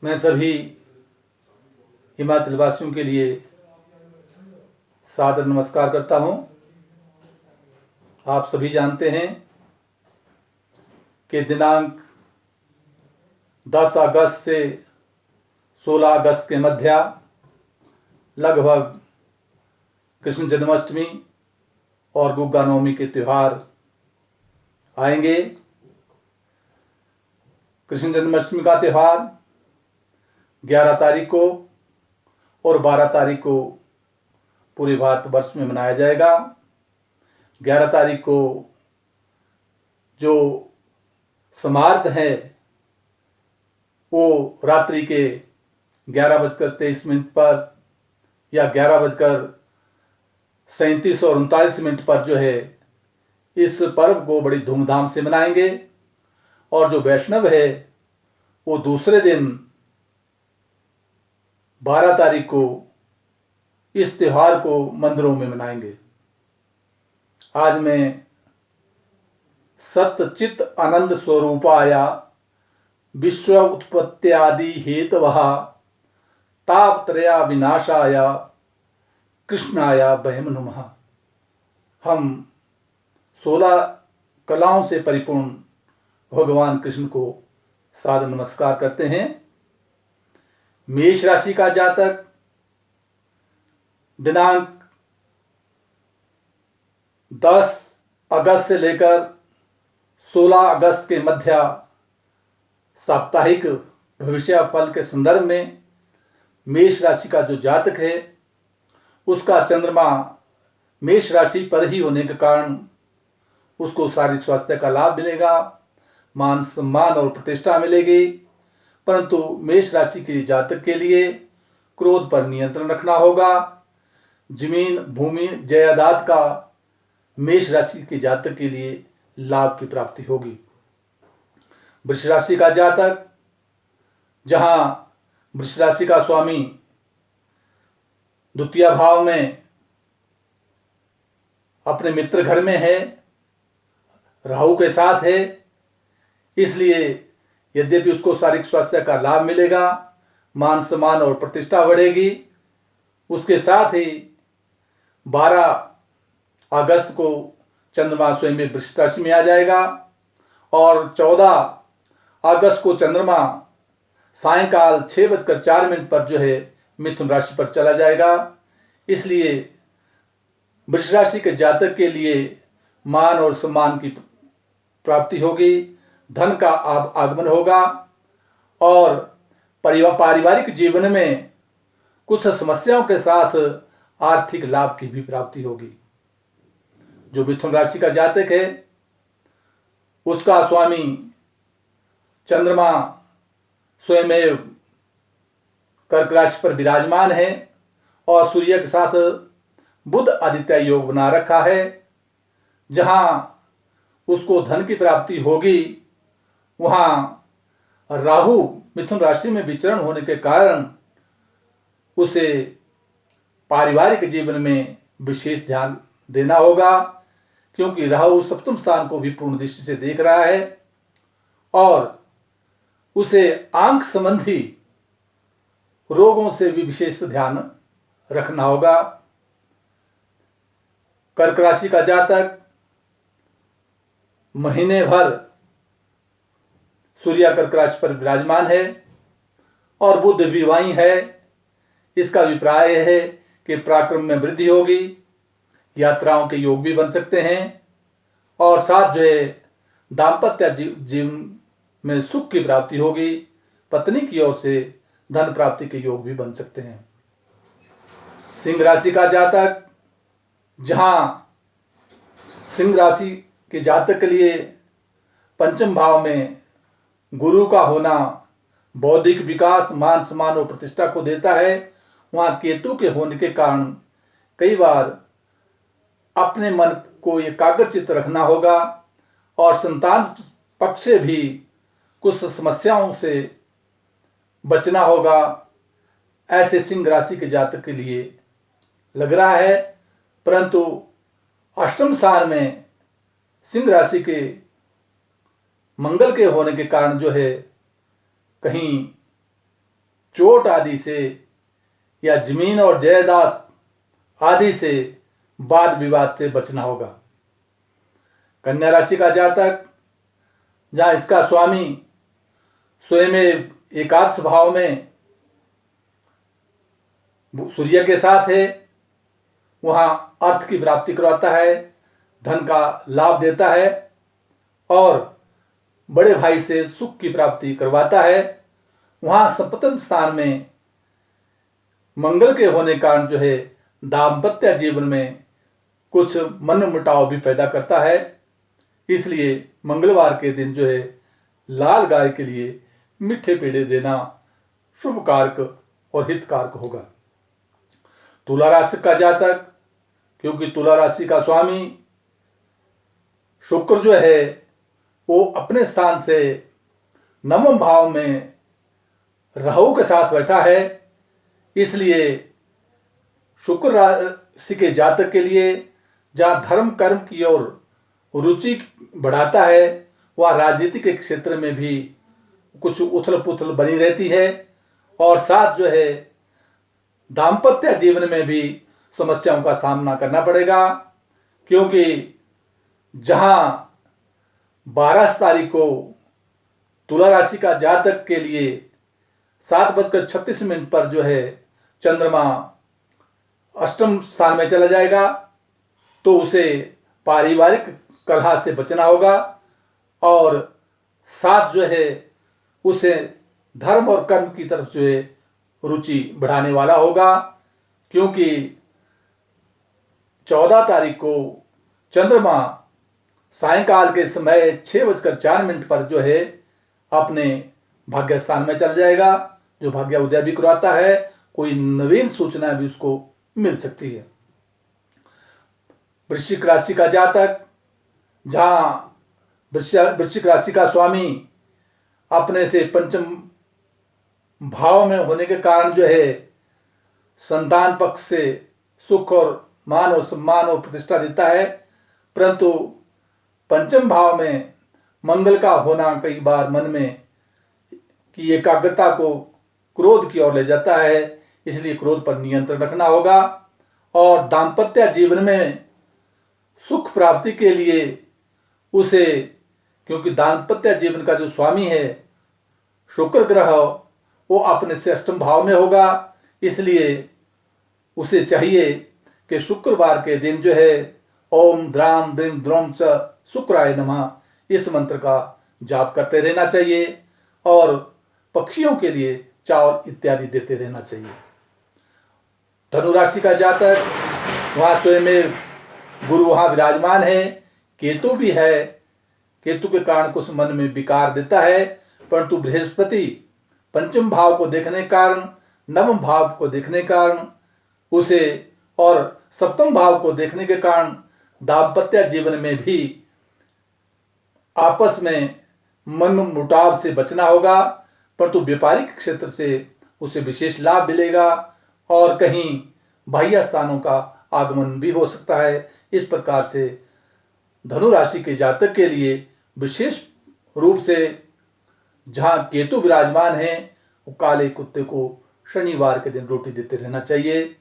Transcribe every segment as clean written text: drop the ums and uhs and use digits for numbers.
मैं सभी हिमाचल वासियों के लिए सादर नमस्कार करता हूं। आप सभी जानते हैं कि दिनांक 10 अगस्त से 16 अगस्त के मध्य लगभग कृष्ण जन्माष्टमी और गुग्गा नवमी के त्यौहार आएंगे। कृष्ण जन्माष्टमी का त्यौहार 11 तारीख को और 12 तारीख को पूरे भारतवर्ष में मनाया जाएगा। 11 तारीख को जो समार्थ है वो रात्रि के 11:23 पर या 11:37 और 39 पर जो है इस पर्व को बड़ी धूमधाम से मनाएंगे। और जो वैष्णव है वो दूसरे दिन 12 तारीख को इस त्योहार को मंदिरों में मनाएंगे। आज मैं सत्चित आनंद स्वरूपाया विश्व उत्पत्त्यादि हेतवः तापत्रया विनाशाय कृष्णाय वयं नमः। हम 16 कलाओं से परिपूर्ण भगवान कृष्ण को सादर नमस्कार करते हैं। मेष राशि का जातक दिनांक 10 अगस्त से लेकर 16 अगस्त के मध्य साप्ताहिक भविष्य फल के संदर्भ में मेष राशि का जो जातक है उसका चंद्रमा मेष राशि पर ही होने के कारण उसको शारीरिक स्वास्थ्य का लाभ मिलेगा, मान सम्मान और प्रतिष्ठा मिलेगी। परंतु मेष राशि के जातक के लिए क्रोध पर नियंत्रण रखना होगा। जमीन भूमि जायदाद का मेष राशि के जातक के लिए लाभ की प्राप्ति होगी। वृष राशि का जातक, जहां वृष राशि का स्वामी द्वितीय भाव में अपने मित्र घर में है, राहु के साथ है, इसलिए यद्यपि उसको शारीरिक स्वास्थ्य का लाभ मिलेगा, मान सम्मान और प्रतिष्ठा बढ़ेगी। उसके साथ ही 12 अगस्त को चंद्रमा स्वयं में वृष राशि में आ जाएगा और 14 अगस्त को चंद्रमा सायंकाल 6:04 पर जो है मिथुन राशि पर चला जाएगा। इसलिए वृष राशि के जातक के लिए मान और सम्मान की प्राप्ति होगी, धन का आगमन होगा और पारिवारिक जीवन में कुछ समस्याओं के साथ आर्थिक लाभ की भी प्राप्ति होगी। जो मिथुन राशि का जातक है उसका स्वामी चंद्रमा स्वयं कर्क राशि पर विराजमान है और सूर्य के साथ बुध आदित्य योग बना रखा है। जहां उसको धन की प्राप्ति होगी वहां राहु मिथुन राशि में विचरण होने के कारण उसे पारिवारिक जीवन में विशेष ध्यान देना होगा, क्योंकि राहु सप्तम स्थान को भी पूर्ण दृष्टि से देख रहा है और उसे आंख संबंधी रोगों से भी विशेष ध्यान रखना होगा। कर्क राशि का जातक महीने भर सूर्य कर्क राशि पर विराजमान है और बुध भी वहीं है। इसका अभिप्राय है कि पराक्रम में वृद्धि होगी, यात्राओं के योग भी बन सकते हैं और साथ जो है दाम्पत्य जीवन में सुख की प्राप्ति होगी। पत्नी की ओर से धन प्राप्ति के योग भी बन सकते हैं। सिंह राशि का जातक, जहां सिंह राशि के जातक के लिए पंचम भाव में गुरु का होना बौद्धिक विकास, मान सम्मान और प्रतिष्ठा को देता है, वहां केतु के होने के कारण कई बार अपने मन को एकाग्रचित रखना होगा और संतान पक्ष से भी कुछ समस्याओं से बचना होगा। ऐसे सिंह राशि के जातक के लिए लग रहा है। परंतु अष्टम स्थान में सिंह राशि के मंगल के होने के कारण जो है कहीं चोट आदि से या जमीन और जायदाद आदि से वाद विवाद से बचना होगा। कन्या राशि का जातक, जहां इसका स्वामी स्वयं एकादश भाव में सूर्य के साथ है, वहां अर्थ की प्राप्ति करवाता है, धन का लाभ देता है और बड़े भाई से सुख की प्राप्ति करवाता है। वहां सप्तम स्थान में मंगल के होने कारण जो है दाम्पत्य जीवन में कुछ मन मुटाव भी पैदा करता है। इसलिए मंगलवार के दिन जो है लाल गाय के लिए मीठे पेड़े देना शुभ कारक और हित कारक होगा। तुला राशि का जातक, क्योंकि तुला राशि का स्वामी शुक्र जो है वो अपने स्थान से नवम भाव में राहु के साथ बैठा है, इसलिए शुक्र राशि के जातक के लिए जहाँ धर्म कर्म की ओर रुचि बढ़ाता है, वह राजनीति के क्षेत्र में भी कुछ उथल पुथल बनी रहती है और साथ जो है दाम्पत्य जीवन में भी समस्याओं का सामना करना पड़ेगा। क्योंकि जहां 12 तारीख को तुला राशि का जातक के लिए 7:36 पर जो है चंद्रमा अष्टम स्थान में चला जाएगा, तो उसे पारिवारिक कलह से बचना होगा और साथ जो है उसे धर्म और कर्म की तरफ जो है रुचि बढ़ाने वाला होगा। क्योंकि 14 तारीख को चंद्रमा सायंकाल के समय 6:04 पर जो है अपने भाग्य स्थान में चल जाएगा, जो भाग्य उदय भी करवाता है। कोई नवीन सूचना भी उसको मिल सकती है। वृश्चिक राशि का जातक, जहां वृश्चिक राशि का स्वामी अपने से पंचम भाव में होने के कारण जो है संतान पक्ष से सुख और मान और सम्मान और प्रतिष्ठा देता है, परंतु पंचम भाव में मंगल का होना कई बार मन में की एकाग्रता को क्रोध की ओर ले जाता है। इसलिए क्रोध पर नियंत्रण रखना होगा और दाम्पत्य जीवन में सुख प्राप्ति के लिए उसे, क्योंकि दाम्पत्य जीवन का जो स्वामी है शुक्र ग्रह, वो अपने से अष्टम भाव में होगा, इसलिए उसे चाहिए कि शुक्रवार के दिन जो है ओम द्राम द्रीम द्रोम च शुक्राय नमः इस मंत्र का जाप करते रहना चाहिए और पक्षियों के लिए चावल इत्यादि देते रहना चाहिए। धनु राशि का जातक, वहां स्वयं गुरु वहां विराजमान है, केतु भी है। केतु के कारण कुछ मन में विकार देता है, परंतु बृहस्पति पंचम भाव को देखने कारण, नवम भाव को देखने कारण उसे और सप्तम भाव को देखने के कारण दाम्पत्य जीवन में भी आपस में मन मुटाव से बचना होगा, परंतु व्यापारिक क्षेत्र से उसे विशेष लाभ मिलेगा और कहीं बाह्य स्थानों का आगमन भी हो सकता है। इस प्रकार से धनु राशि के जातक के लिए विशेष रूप से जहां केतु विराजमान है, वो काले कुत्ते को शनिवार के दिन रोटी देते रहना चाहिए।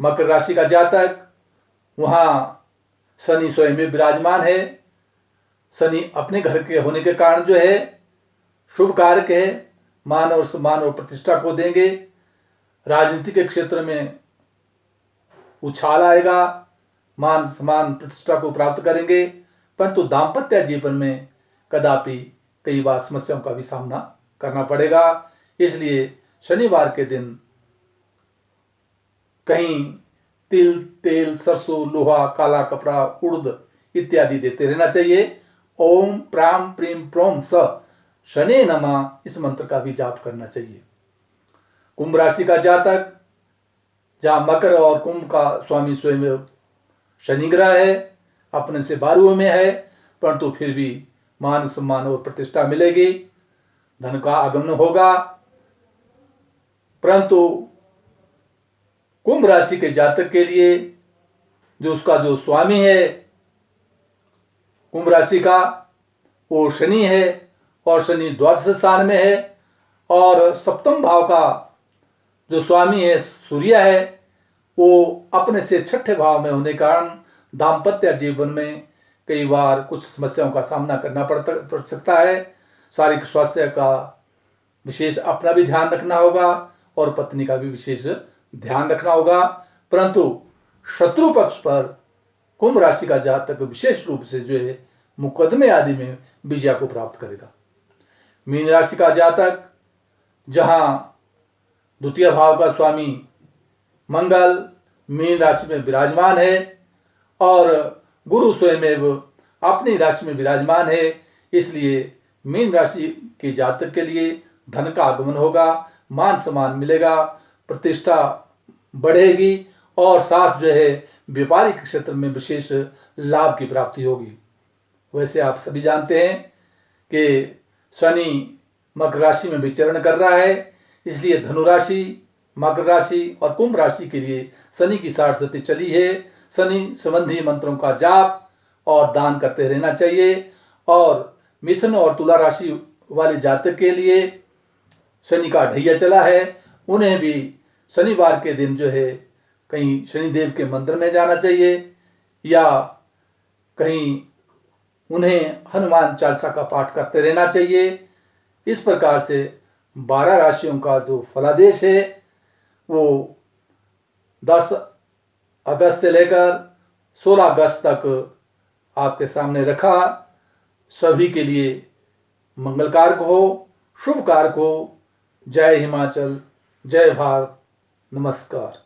मकर राशि का जातक, वहां शनि स्वयं में विराजमान है। शनि अपने घर के होने के कारण जो है शुभ कारक है, मान और सम्मान और प्रतिष्ठा को देंगे। राजनीति के क्षेत्र में उछाल आएगा, मान सम्मान प्रतिष्ठा को प्राप्त करेंगे, परंतु दाम्पत्य जीवन में कदापि कई बार समस्याओं का भी सामना करना पड़ेगा। इसलिए शनिवार के दिन कहीं तिल, तेल, सरसों, लोहा, काला कपड़ा, उड़द इत्यादि देते रहना चाहिए। ओम प्राम प्रीम प्रोम स शनि नमः इस मंत्र का भी जाप करना चाहिए। कुंभ राशि का जातक, जहां मकर और कुंभ का स्वामी स्वयं शनि ग्रह है, अपने से 12वें में है, परंतु फिर भी मान सम्मान और प्रतिष्ठा मिलेगी, धन का आगमन होगा। परंतु कुंभ राशि के जातक के लिए जो उसका जो स्वामी है कुंभ राशि का, वो शनि है और शनि द्वादश स्थान में है और सप्तम भाव का जो स्वामी है सूर्य है, वो अपने से छठे भाव में होने के कारण दाम्पत्य जीवन में कई बार कुछ समस्याओं का सामना करना पड़ सकता है। शारीरिक स्वास्थ्य का विशेष अपना भी ध्यान रखना होगा और पत्नी का भी विशेष ध्यान रखना होगा। परंतु शत्रु पक्ष पर कुंभ राशि का जातक विशेष रूप से जो है मुकदमे आदि में विजय को प्राप्त करेगा। मीन राशि का जातक, जहां द्वितीय भाव का स्वामी मंगल मीन राशि में विराजमान है और गुरु स्वयं अपनी राशि में विराजमान है, इसलिए मीन राशि के जातक के लिए धन का आगमन होगा, मान सम्मान मिलेगा, प्रतिष्ठा बढ़ेगी और साथ जो है व्यापारिक क्षेत्र में विशेष लाभ की प्राप्ति होगी। वैसे आप सभी जानते हैं कि शनि मकर राशि में विचरण कर रहा है, इसलिए धनु राशि, मकर राशि और कुंभ राशि के लिए शनि की 60 सती चली है। शनि संबंधी मंत्रों का जाप और दान करते रहना चाहिए। और मिथुन और तुला राशि वाले जातक के लिए शनि का ढैया चला है, उन्हें भी शनिवार के दिन जो है कहीं शनिदेव के मंदिर में जाना चाहिए या कहीं उन्हें हनुमान चालीसा का पाठ करते रहना चाहिए। इस प्रकार से 12 राशियों का जो फलादेश है वो 10 अगस्त से लेकर 16 अगस्त तक आपके सामने रखा। सभी के लिए मंगलकारक हो, शुभकारक हो। जय हिमाचल, जय भारत, नमस्कार।